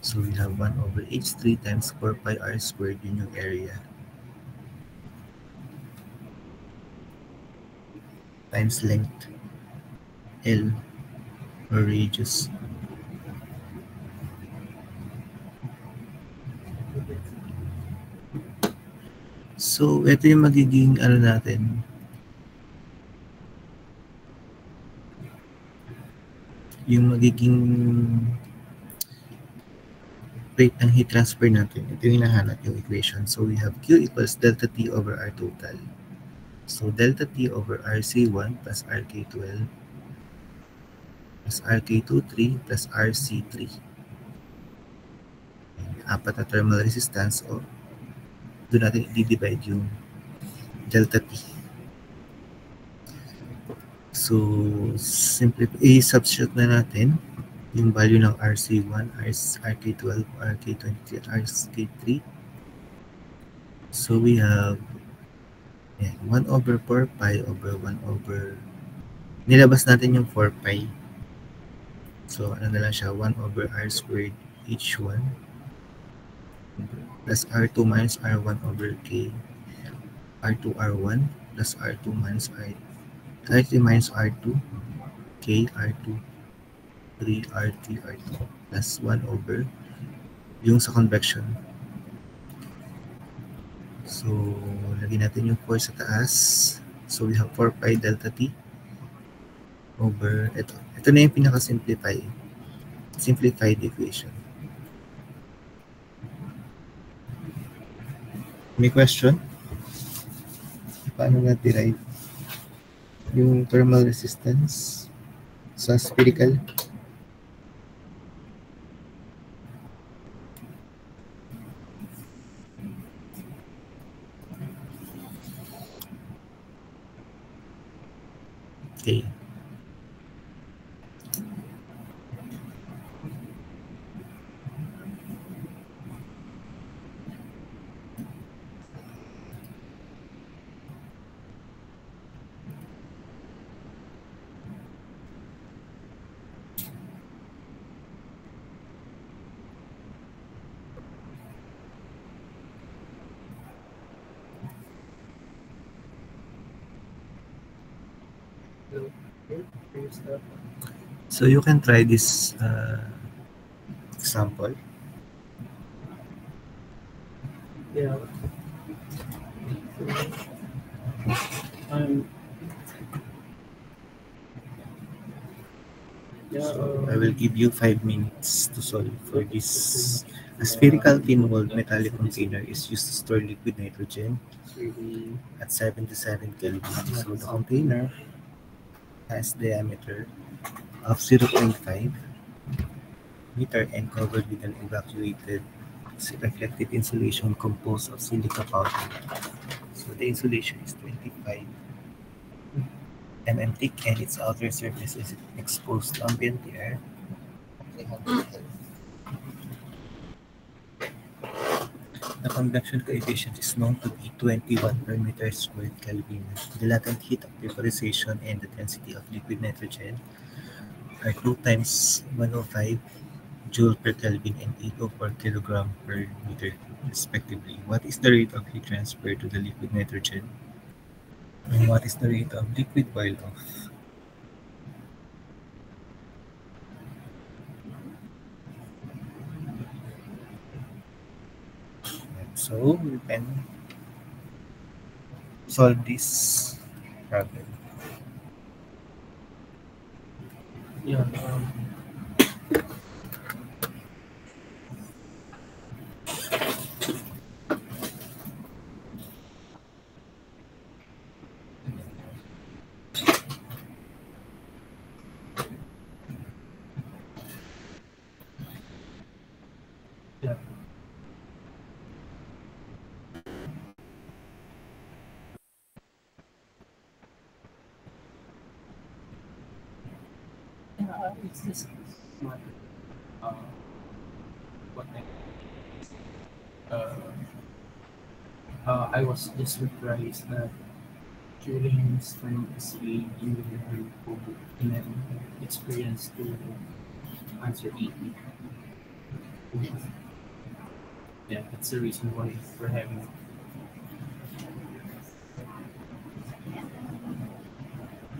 So, we have 1 over H3 times 4 pi R squared, yun yung area. Times length, L, or radius. So, ito yung magiging ano natin. Yung magiging rate ng heat transfer natin. Ito yung hinahanap yung equation. So, we have Q equals delta T over R total. So, delta T over RC1 plus RK12 plus RK23 plus RC3. Apat na thermal resistance o doon natin i-divide yung delta T. So, i-substitute na natin yung value ng RC1, RK12, RK23, RK3. So, we have 1 over 4 pi over 1 over, nilabas natin yung 4 pi. So, ano na lang siya, 1 over R squared H1 plus R2 minus R1 over K R2 R1 plus R2 minus R3 minus R2 K R2 3 R3 R2 plus 1 over yung sa convection. So, lagyan natin yung 4 sa taas. So, we have 4 pi delta T over ito. Ito na yung pinaka-simplified equation. May question? Paano na-derive yung thermal resistance sa spherical? Okay. So you can try this example. Yeah. Um, yeah, So I will give you 5 minutes to solve for this. A spherical thin-walled metallic container is used to store liquid nitrogen at 77 Kelvin. So the container has diameter of 0.5 meter and covered with an evacuated reflective insulation composed of silica powder. So the insulation is 25 thick and its outer surface is exposed to ambient air. The convection coefficient is known to be 21 per meter squared Kelvin. The latent heat of vaporization and the density of liquid nitrogen are 2 times 105 joule per Kelvin and 804 kilogram per meter respectively. What is the rate of heat transfer to the liquid nitrogen? And what is the rate of liquid boil off? So we can solve this problem. yeah, yeah, yeah. It's just matter. Uh, what uh, I was just surprised that during this time as a individual who never experienced to answer eating. Yeah, that's the reason why we're having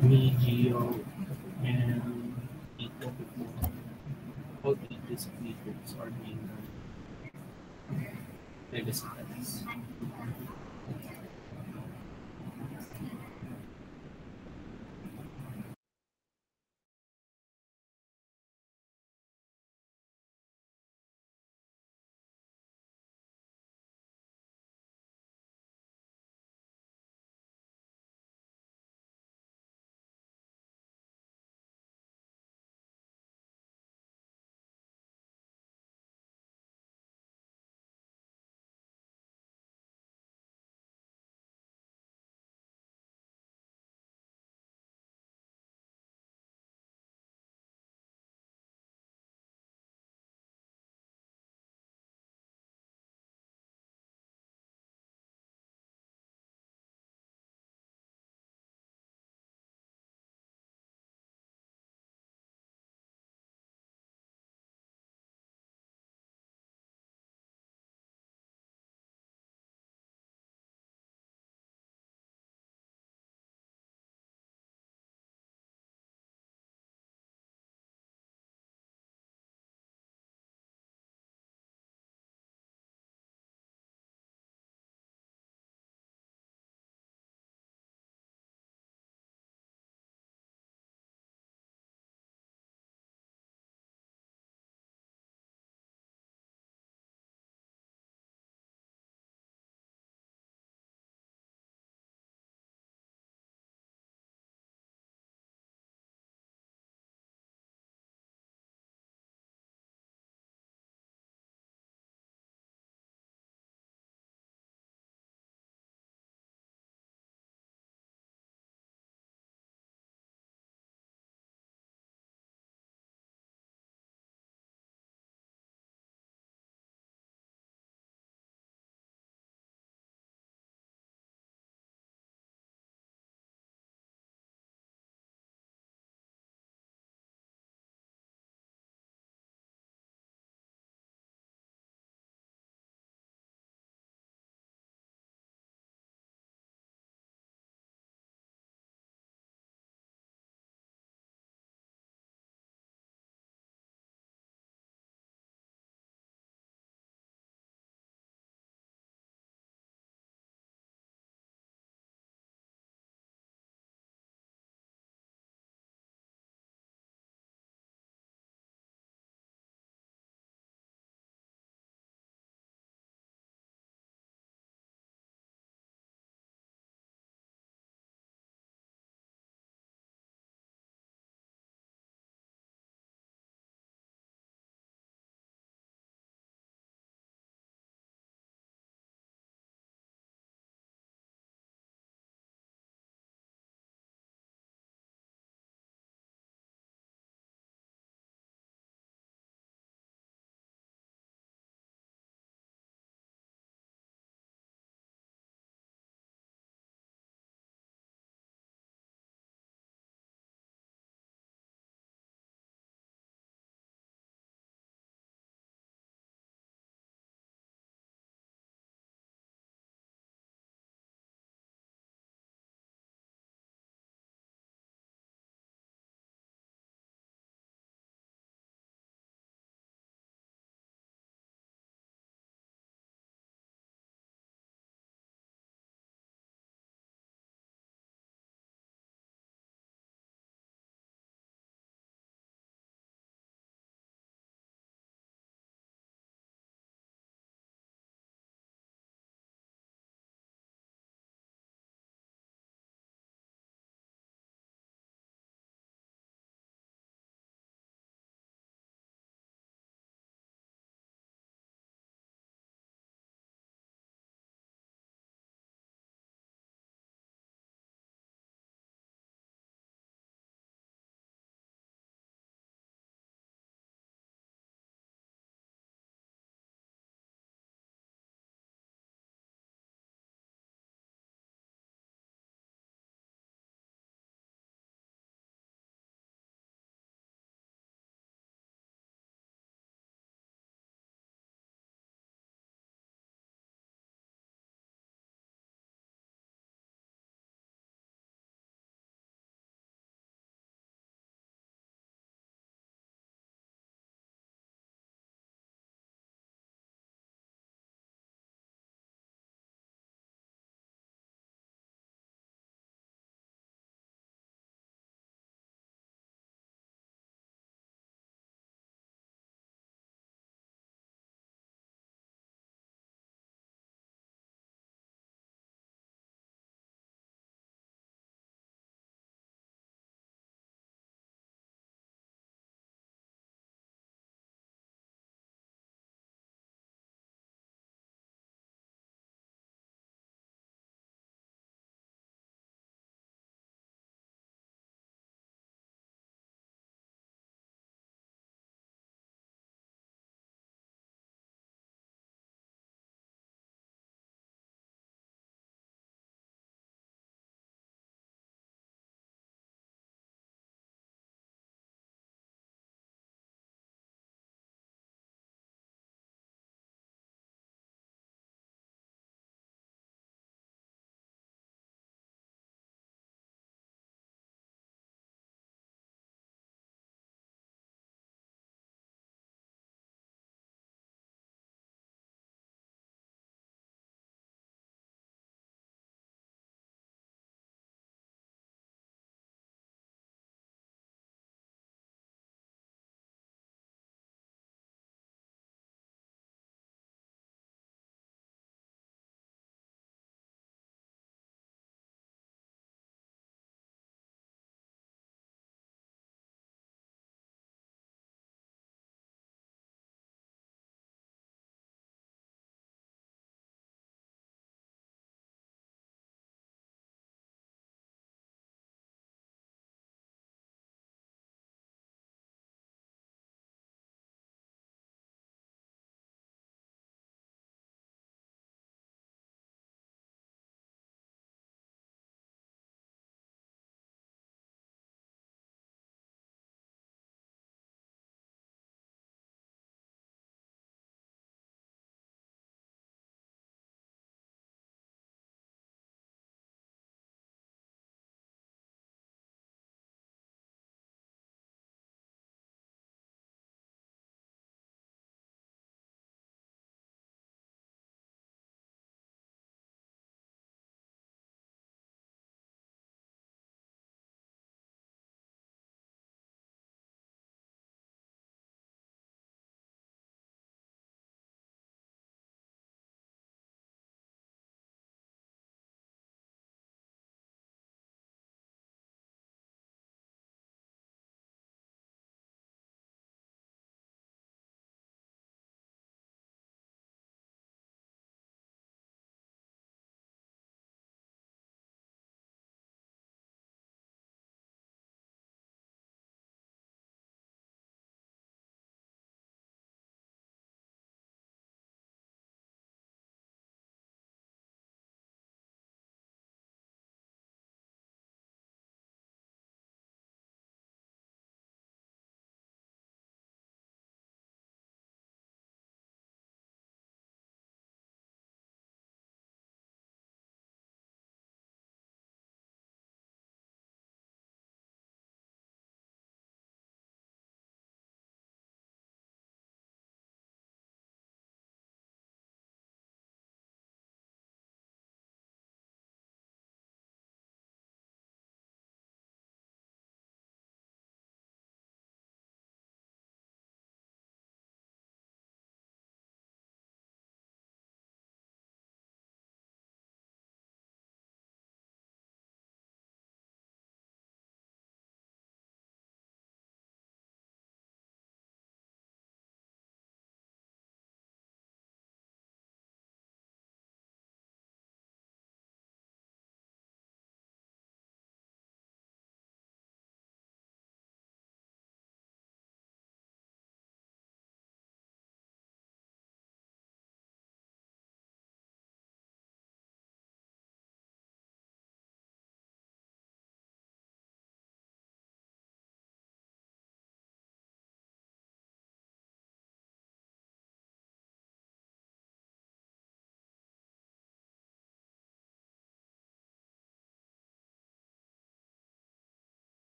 me, Geo, and Ito before. All these speakers are being legacy studies.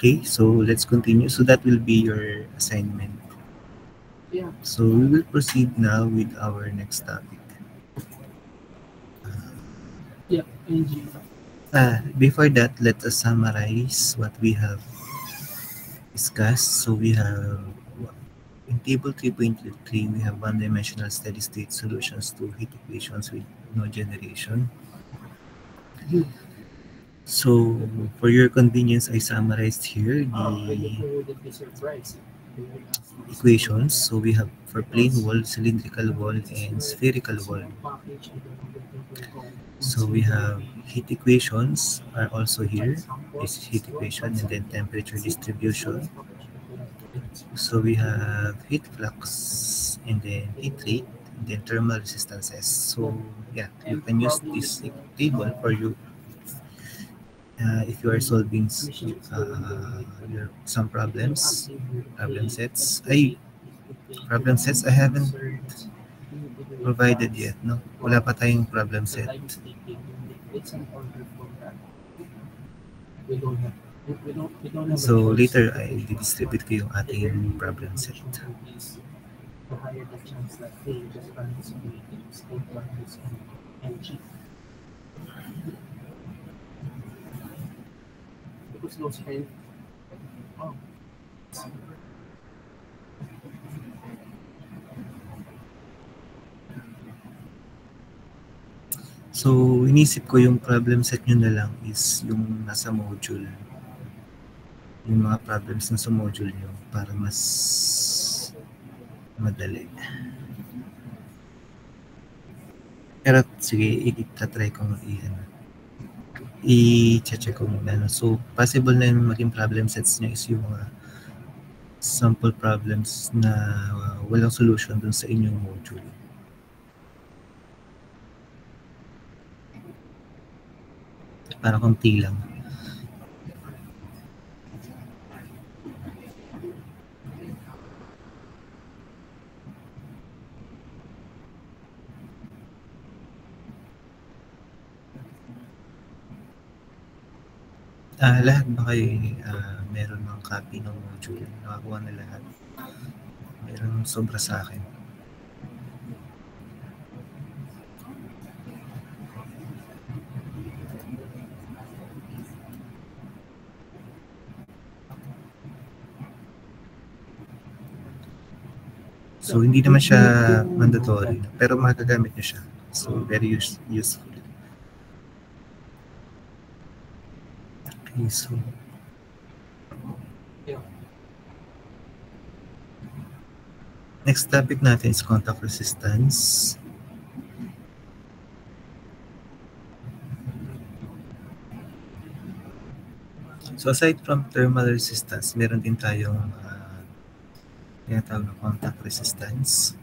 Okay, so let's continue. So that will be your assignment. Yeah. So we will proceed now with our next topic. Yeah. NG. Before that, let us summarize what we have discussed. So we have in table 3.3, we have one-dimensional steady-state solutions to heat equations with no generation. So for your convenience, I summarized here the Would be surprised. equations. So we have for plane wall, cylindrical wall, and spherical wall. So we have heat equations are also here. This is heat equation and then temperature distribution. So we have heat flux and then heat rate and then thermal resistances. So yeah, you can use this table for you if you are solving some problem sets. Problem sets I haven't provided yet, no? Wala pa tayong problem set. It's an order for that. We don't have. We don't have. So later I distribute ko yung ating problem set. The higher the chance that they just run this meetings, they run this NG. Because those kind. Oh. So, inisip ko yung problem set nyo na lang is yung nasa module. Yung mga problems na sa module nyo para mas madali. Pero sige, itatry kong i-check ko muna. No? So, possible na yung maging problem sets nyo is yung mga sample problems na walang solution dun sa inyong module. Para konti lang. Lahat ba kayo meron ng copy ng module? Nakakuha na lahat. Meron sobra sa akin. So, hindi naman siya mandatory, pero magagamit niyo siya. So, very useful. Okay, so... Next topic natin is contact resistance. So, aside from thermal resistance, meron din tayong tinatawag na contact resistance.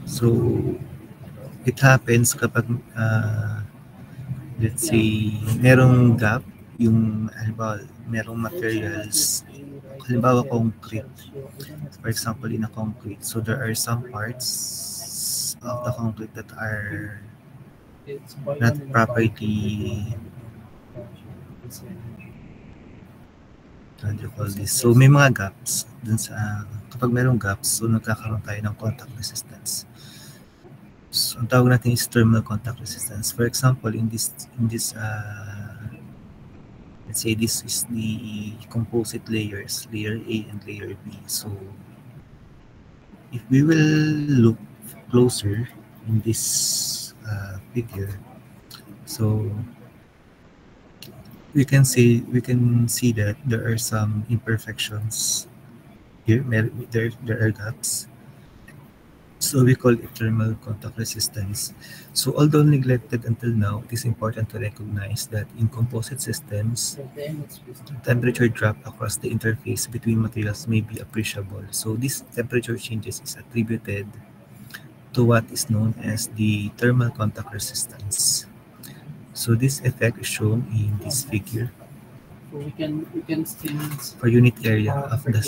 So, it happens kapag let's say, merong gap, yung halimbawa, merong materials, halimbawa concrete, for example, in a concrete. So, there are some parts of the concrete that are not properly, how do you call this? So, may mga gaps dun sa, kapag merong gaps, so nagkakaroon tayo ng contact resistance. So, ang tawag natin is thermal contact resistance. For example, in this let's say this is the composite layers, layer A and layer B. So, if we will look closer in this figure, so we can see that there are some imperfections here. There are gaps. So we call it thermal contact resistance. So although neglected until now, it is important to recognize that in composite systems, temperature drop across the interface between materials may be appreciable. So these temperature changes is attributed to what is known as the thermal contact resistance. So this effect is shown in this figure. So we can still For unit area of the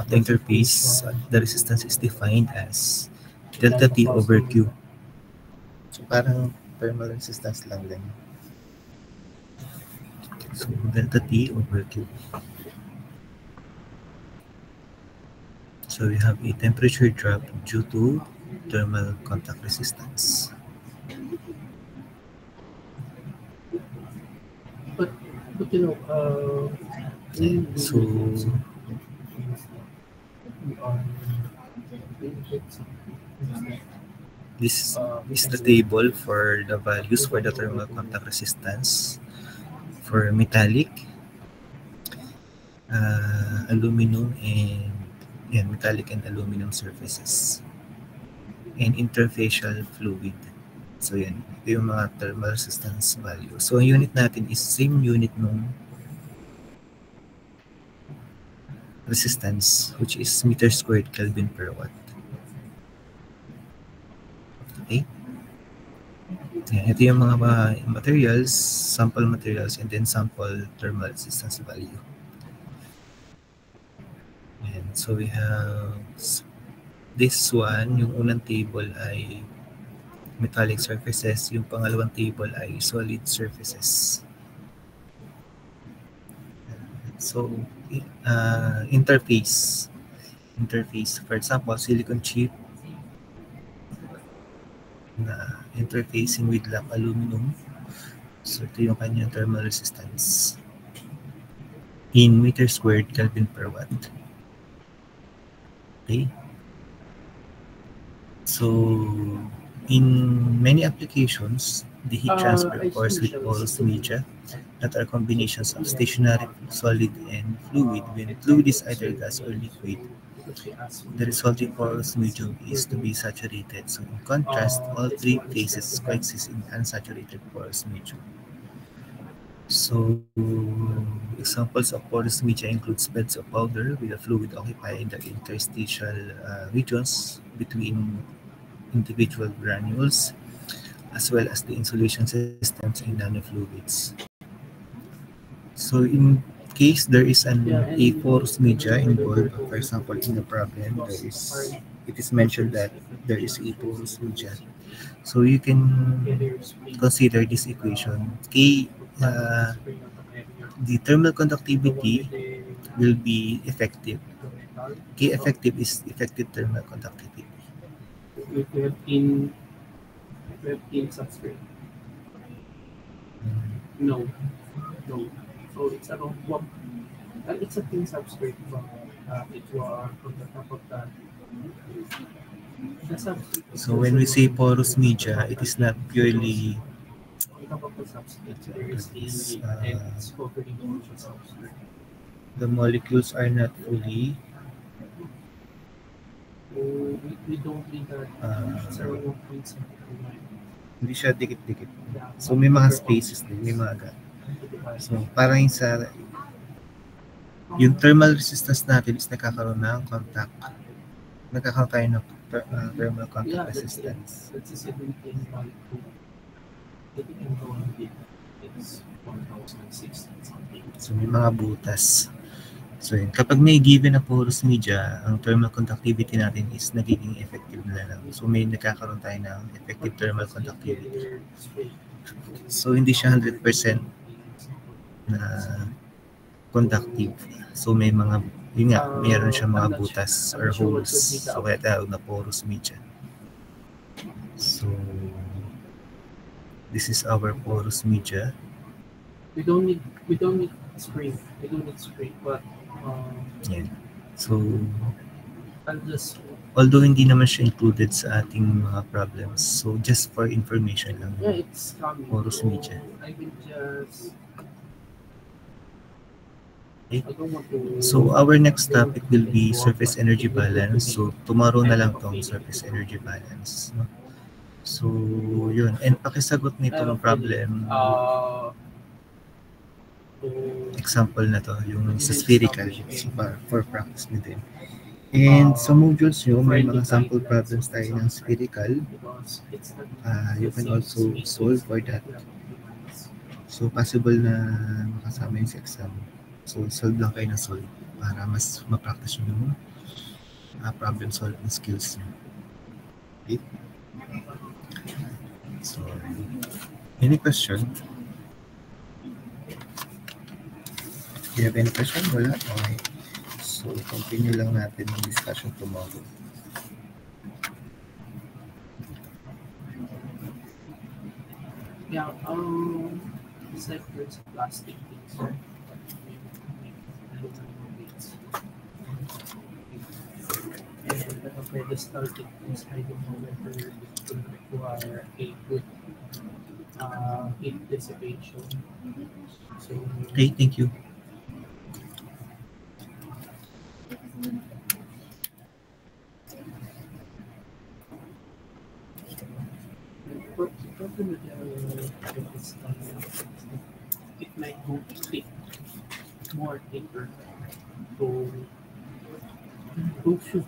interface, the resistance is defined as delta T over Q. So parang thermal resistance lang din. So delta T over Q. So we have a temperature drop due to thermal contact resistance. But you know, So we are this is the table for the values for the thermal contact resistance for metallic, aluminum, and metallic and aluminum surfaces, and interfacial fluid. So yan, ito yung mga thermal resistance value. So ang unit natin is same unit nung resistance, which is meter squared Kelvin per watt. Okay? Yan, ito yung mga materials, sample materials, and then sample thermal resistance value. And so we have this one, yung unang table ay metallic surfaces, yung pangalawang table ay solid surfaces. So, interface, for example, silicon chip na interfacing with lap aluminum. So, ito yung kanyang thermal resistance in meter squared Kelvin per watt. Okay. So, in many applications, the heat transfer occurs with porous media that are combinations of stationary, solid, and fluid. When fluid is either gas or liquid, the resulting porous medium is to be saturated. So, in contrast, all three phases coexist in unsaturated porous medium. So, examples of porous media includes beds of powder with a fluid occupying the interstitial regions between individual granules, as well as the insulation systems in nanofluids. So, in case there is a porous media involved, for example, in a problem, it is mentioned that there is a porous media. So, you can consider this equation. K, the thermal conductivity will be effective. K effective is effective thermal conductivity. We have in substrate. No. So it's around one. It's a thin substrate, but it was from the top of that. The substrate. So when we say porous media, it is not purely On top of the substrate, there is a and it's covered in the substrate. the molecules are not fully We don't need that. It's around 1.7. hindi siya dikit-dikit. So may mga spaces din, may mga gap. So parang yung thermal resistance natin is nagkakaroon ng contact. Nagkakaroon tayo ng thermal contact resistance. That's a 17 molecule. It's 1060 something. So may mga butas. So yun, kapag may given na porous media, ang thermal conductivity natin is nagiging effective na lang. So may nagkakaroon tayo ng effective thermal conductivity. So hindi siya 100% na conductive. So may mga, yun nga, mayroon siya mga butas or holes. So kaya tawag na porous media. So this is our porous media. We don't need spring. We don't need spring, but Yeah. So I'll just although hindi naman siya included sa ating mga problems, so just for information lang. it's coming. Porous media. I will just. Okay. I don't want to. So our next topic will be surface energy balance. So tomorrow na lang tong surface energy balance. No? So yun. And pakisagot nitong problem, example na to, yung sa spherical. So for practice nyo din. And sa modules nyo, may mga sample problems tayo ng spherical. You can also solve for that. So possible na makasama yung sa exam. So, solve lang kayo ng solve para mas ma-practice yung problem solving skills nyo. Okay? So, any question? Do you have any question? Wala? Okay. So, continue lang natin yung discussion tomorrow. Yeah, it's like there's plastic things, right? And the pedestal techniques, I don't know whether it will require a good heat dissipation. So, Okay, thank you. but the problem with the pedestal, it might go thick, more thicker. So, those should